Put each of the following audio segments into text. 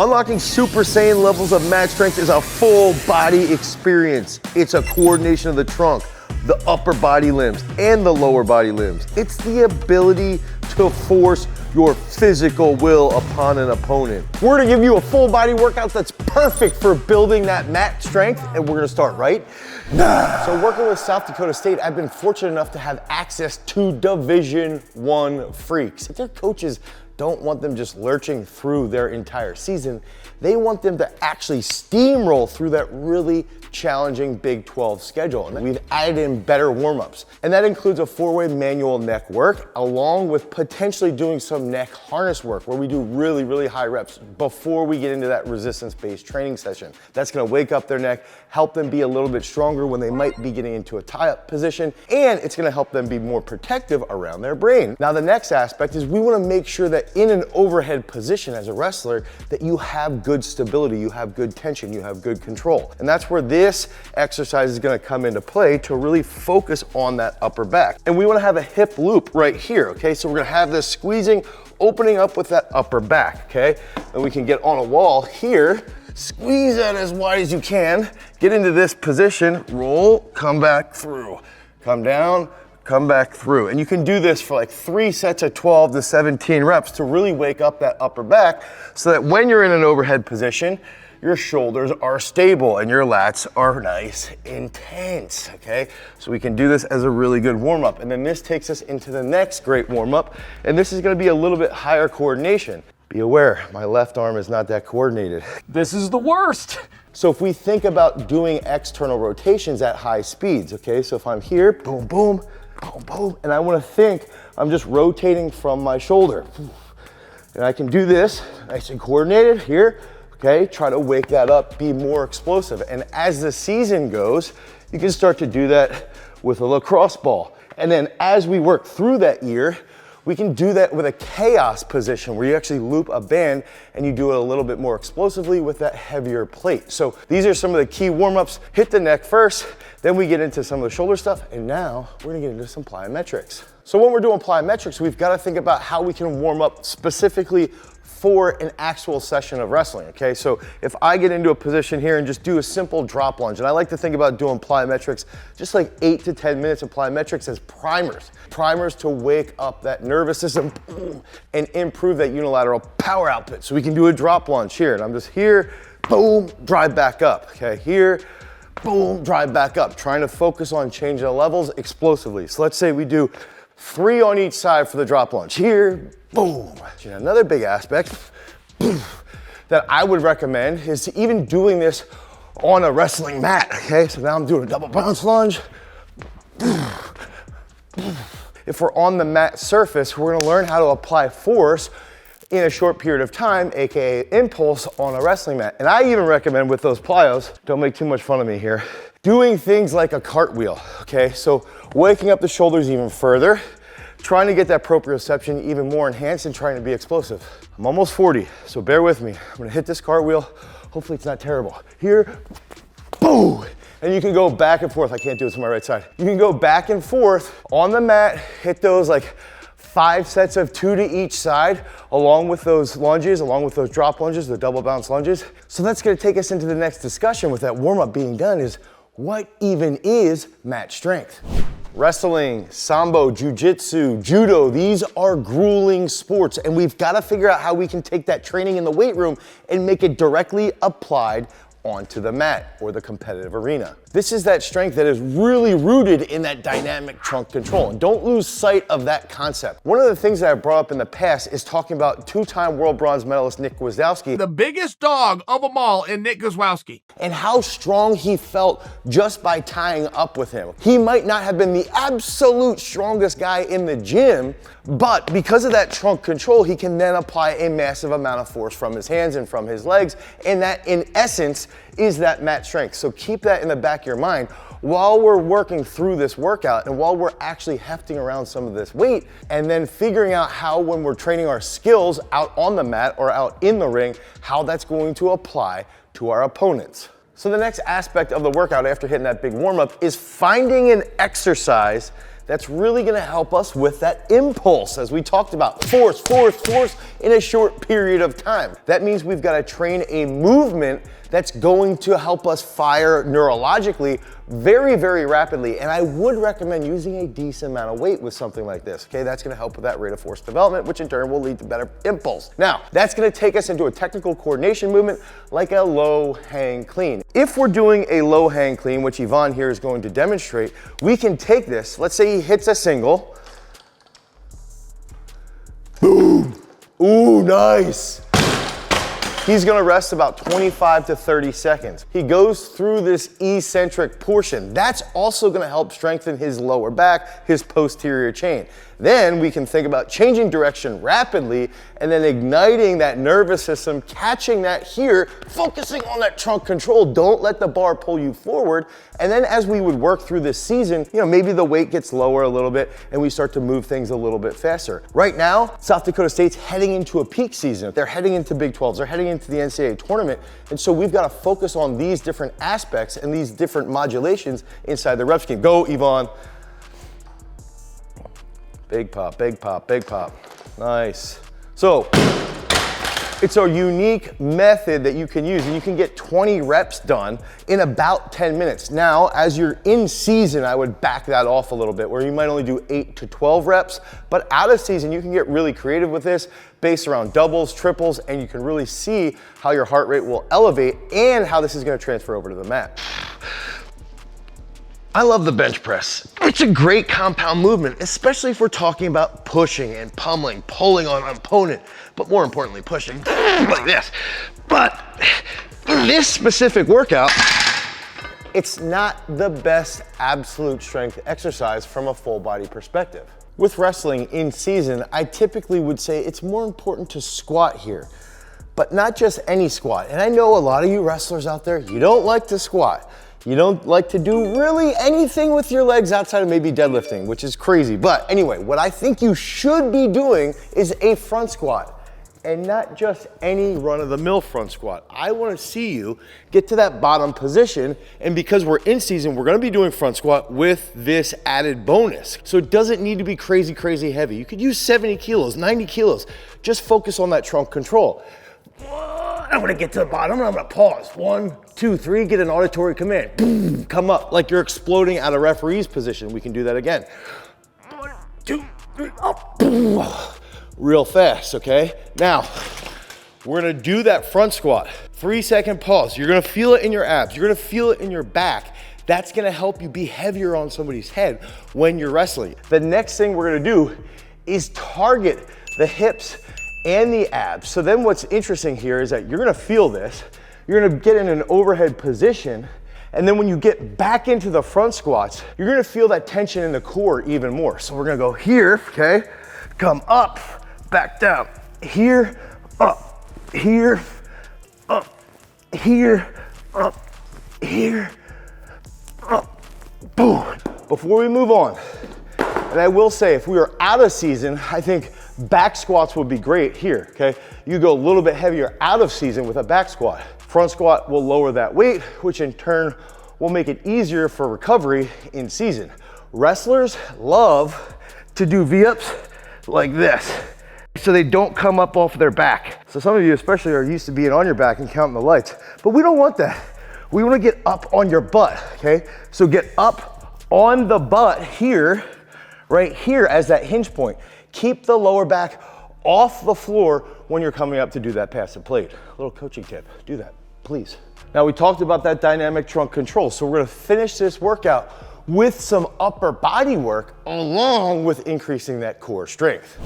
Unlocking Super Saiyan levels of match strength is a full body experience. It's a coordination of the trunk, the upper body limbs, and the lower body limbs. It's the ability to force your physical will upon an opponent. We're gonna give you a full body workout that's perfect for building that mat strength, and we're gonna start right now. So working with South Dakota State, I've been fortunate enough to have access to Division I freaks. Their coaches don't want them just lurching through their entire season. They want them to actually steamroll through that really challenging Big 12 schedule. And we've added in better warm-ups. And that includes a 4-way manual neck work, along with potentially doing some neck harness work where we do really, really high reps before we get into that resistance-based training session. That's gonna wake up their neck, help them be a little bit stronger when they might be getting into a tie-up position, and it's gonna help them be more protective around their brain. Now, the next aspect is we wanna make sure that in an overhead position as a wrestler, that you have good stability, you have good tension, you have good control. And that's where this exercise is gonna come into play to really focus on that upper back. And we wanna have a hip loop right here, okay? So we're gonna have this squeezing, opening up with that upper back, okay? And we can get on a wall here, squeeze that as wide as you can, get into this position, roll, come back through, come down, come back through. And you can do this for like 3 sets of 12 to 17 reps to really wake up that upper back so that when you're in an overhead position, your shoulders are stable and your lats are nice and tense, okay? So we can do this as a really good warm-up. And then this takes us into the next great warm-up, and this is gonna be a little bit higher coordination. Be aware, my left arm is not that coordinated. This is the worst. So if we think about doing external rotations at high speeds, okay? So if I'm here, boom, boom, boom, boom, and I wanna think I'm just rotating from my shoulder. And I can do this nice and coordinated here, okay? Try to wake that up, be more explosive. And as the season goes, you can start to do that with a lacrosse ball. And then as we work through that year, we can do that with a chaos position where you actually loop a band and you do it a little bit more explosively with that heavier plate. So these are some of the key warm-ups. Hit the neck first, then we get into some of the shoulder stuff, and now we're gonna get into some plyometrics. So when we're doing plyometrics, we've gotta think about how we can warm up specifically for an actual session of wrestling, okay? So if I get into a position here and just do a simple drop lunge, and I like to think about doing plyometrics, just like 8 to 10 minutes of plyometrics as primers. Primers to wake up that nervous system and improve that unilateral power output. So we can do a drop lunge here, and I'm just here, boom, drive back up, okay? Here, boom, drive back up, trying to focus on changing the levels explosively. So let's say we do 3 on each side for the drop lunge. Here, boom. Another big aspect that I would recommend is even doing this on a wrestling mat, okay? So now I'm doing a double bounce lunge. If we're on the mat surface, we're gonna learn how to apply force in a short period of time, AKA impulse on a wrestling mat. And I even recommend with those plyos, don't make too much fun of me here, doing things like a cartwheel, okay? So waking up the shoulders even further, trying to get that proprioception even more enhanced and trying to be explosive. I'm almost 40, so bear with me. I'm gonna hit this cartwheel. Hopefully it's not terrible. Here, boom. And you can go back and forth. I can't do this on my right side. You can go back and forth on the mat, hit those like 5 sets of 2 to each side, along with those lunges, along with those drop lunges, the double bounce lunges. So that's gonna take us into the next discussion with that warm-up being done is what even is mat strength? Wrestling, sambo, jiu-jitsu, judo, these are grueling sports, and we've got to figure out how we can take that training in the weight room and make it directly applied onto the mat or the competitive arena. This is that strength that is really rooted in that dynamic trunk control, and don't lose sight of that concept. One of the things that I brought up in the past is talking about 2-time world bronze medalist Nick Gwiazdowski, the biggest dog of them all in Nick Gwiazdowski, and how strong he felt just by tying up with him. He might not have been the absolute strongest guy in the gym, but because of that trunk control, he can then apply a massive amount of force from his hands and from his legs, and that in essence is that mat strength. So keep that in the back of your mind while we're working through this workout and while we're actually hefting around some of this weight, and then figuring out how, when we're training our skills out on the mat or out in the ring, how that's going to apply to our opponents. So the next aspect of the workout after hitting that big warm-up is finding an exercise that's really gonna help us with that impulse, as we talked about. Force, force, force, in a short period of time. That means we've got to train a movement that's going to help us fire neurologically very, very rapidly. And I would recommend using a decent amount of weight with something like this, okay? That's gonna help with that rate of force development, which in turn will lead to better impulse. Now, that's gonna take us into a technical coordination movement like a low hang clean. If we're doing a low hang clean, which Yvonne here is going to demonstrate, we can take this, let's say he hits a single, boom, ooh, nice. He's gonna rest about 25 to 30 seconds. He goes through this eccentric portion. That's also gonna help strengthen his lower back, his posterior chain. Then we can think about changing direction rapidly and then igniting that nervous system, catching that here, focusing on that trunk control. Don't let the bar pull you forward. And then as we would work through this season, maybe the weight gets lower a little bit and we start to move things a little bit faster. Right now, South Dakota State's heading into a peak season. They're heading into Big 12s, they're heading into the NCAA tournament. And so we've got to focus on these different aspects and these different modulations inside the rep scheme. Go, Yvonne. Big pop, big pop, big pop. Nice. So it's a unique method that you can use, and you can get 20 reps done in about 10 minutes. Now, as you're in season, I would back that off a little bit, where you might only do 8 to 12 reps, but out of season, you can get really creative with this, based around doubles, triples, and you can really see how your heart rate will elevate and how this is gonna transfer over to the mat. I love the bench press. It's a great compound movement, especially if we're talking about pushing and pummeling, pulling on an opponent, but more importantly, pushing like this. But this specific workout, it's not the best absolute strength exercise from a full body perspective. With wrestling in season, I typically would say it's more important to squat here, but not just any squat. And I know a lot of you wrestlers out there, you don't like to squat. You don't like to do really anything with your legs outside of maybe deadlifting, which is crazy. But anyway, what I think you should be doing is a front squat, and not just any run-of-the-mill front squat. I want to see you get to that bottom position, and because we're in season, we're going to be doing front squat with this added bonus. So it doesn't need to be crazy, crazy heavy. You could use 70 kilos, 90 kilos. Just focus on that trunk control. I'm gonna get to the bottom and I'm gonna pause. 1, 2, 3, get an auditory command. Boom, come up like you're exploding out of referee's position. We can do that again. 1, 2, 3, up. Boom. Real fast, okay? Now, we're gonna do that front squat. 3-second pause. You're gonna feel it in your abs. You're gonna feel it in your back. That's gonna help you be heavier on somebody's head when you're wrestling. The next thing we're gonna do is target the hips and the abs. So then what's interesting here is that you're gonna feel this, you're gonna get in an overhead position, and then when you get back into the front squats, you're gonna feel that tension in the core even more. So we're gonna go here, okay? Come up, back down, here, up, here, up, here, up, here, up, boom. Before we move on, and I will say, if we are out of season, I think back squats would be great here, okay? You go a little bit heavier out of season with a back squat. Front squat will lower that weight, which in turn will make it easier for recovery in season. Wrestlers love to do V-ups like this, so they don't come up off their back. So some of you especially are used to being on your back and counting the lights, but we don't want that. We wanna get up on your butt, okay? So get up on the butt here, right here as that hinge point. Keep the lower back off the floor when you're coming up to do that passive plate. A little coaching tip, do that, please. Now we talked about that dynamic trunk control, so we're gonna finish this workout with some upper body work along with increasing that core strength.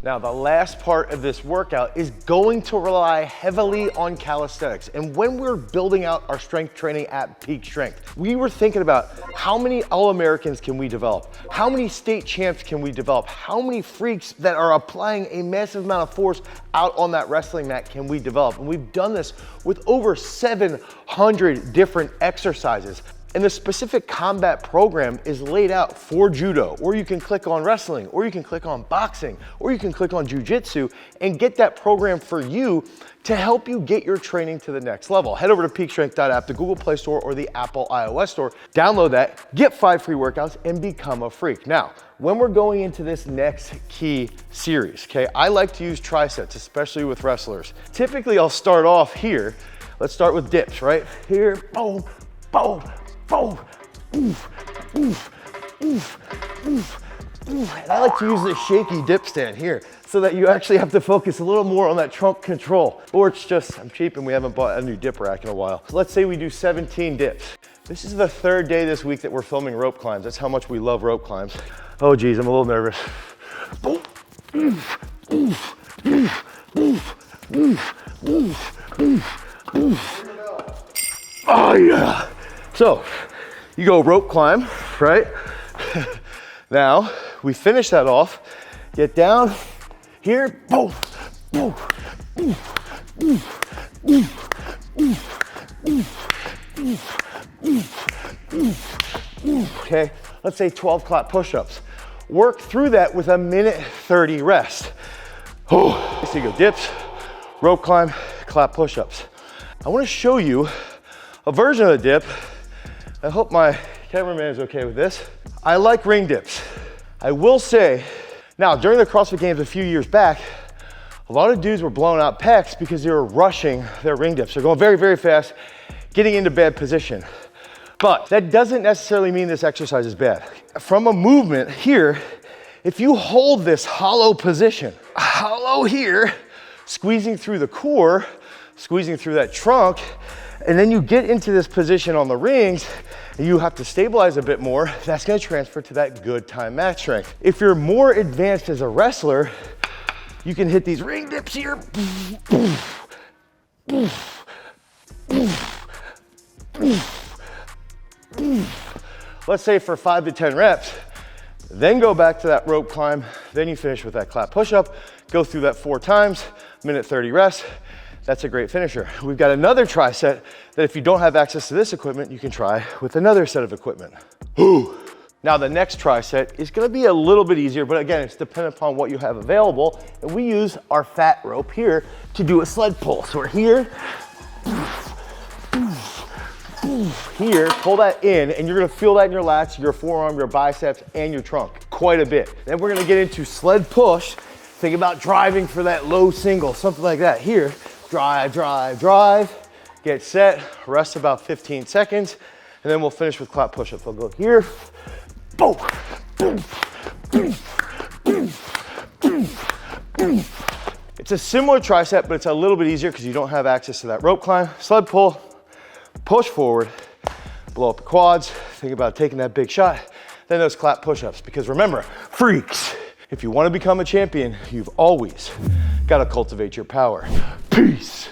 Now the last part of this workout is going to rely heavily on calisthenics. And when we're building out our strength training at peak strength, we were thinking about how many All-Americans can we develop? How many state champs can we develop? How many freaks that are applying a massive amount of force out on that wrestling mat can we develop? And we've done this with over 700 different exercises. And the specific combat program is laid out for judo, or you can click on wrestling, or you can click on boxing, or you can click on jujitsu and get that program for you to help you get your training to the next level. Head over to peakstrength.app, the Google Play Store or the Apple iOS Store, download that, get 5 free workouts and become a freak. Now, when we're going into this next key series, okay, I like to use trisets, especially with wrestlers. Typically, I'll start off here. Let's start with dips, right? Here, boom, boom, boom, oof, oof, oof, oof, oof. And I like to use this shaky dip stand here so that you actually have to focus a little more on that trunk control. Or it's just, I'm cheap and we haven't bought a new dip rack in a while. So let's say we do 17 dips. This is the 3rd day this week that we're filming rope climbs. That's how much we love rope climbs. Oh geez, I'm a little nervous. Oh yeah. So you go rope climb, right? Now we finish that off, get down here, boom, boom, boom, boom, boom, boom. Okay, let's say 12 clap push-ups. Work through that with a minute 30 rest. Oh, so you go dips, rope climb, clap push-ups. I want to show you a version of the dip. I hope my cameraman is okay with this. I like ring dips. I will say, now during the CrossFit Games a few years back, a lot of dudes were blowing out pecs because they were rushing their ring dips. They're going very, very fast, getting into bad position. But that doesn't necessarily mean this exercise is bad. From a movement here, if you hold this hollow position, hollow here, squeezing through the core, squeezing through that trunk, and then you get into this position on the rings, and you have to stabilize a bit more, that's gonna transfer to that good time match strength. If you're more advanced as a wrestler, you can hit these ring dips here. Let's say for 5 to 10 reps, then go back to that rope climb, then you finish with that clap push-up, go through that 4 times, minute 30 rest. That's a great finisher. We've got another tri-set that if you don't have access to this equipment, you can try with another set of equipment. Now the next tri-set is gonna be a little bit easier, but again, it's dependent upon what you have available. And we use our fat rope here to do a sled pull. So we're here, here, pull that in, and you're gonna feel that in your lats, your forearm, your biceps, and your trunk quite a bit. Then we're gonna get into sled push. Think about driving for that low single, something like that. Here, drive, drive, drive, get set, rest about 15 seconds, and then we'll finish with clap push-ups. We'll go here, boom, boom, boom, boom, boom, boom. It's a similar tricep, but it's a little bit easier because you don't have access to that rope climb. Sled pull, push forward, blow up the quads, think about taking that big shot, then those clap push-ups. Because remember, freaks, if you want to become a champion, you've always got to cultivate your power. Peace.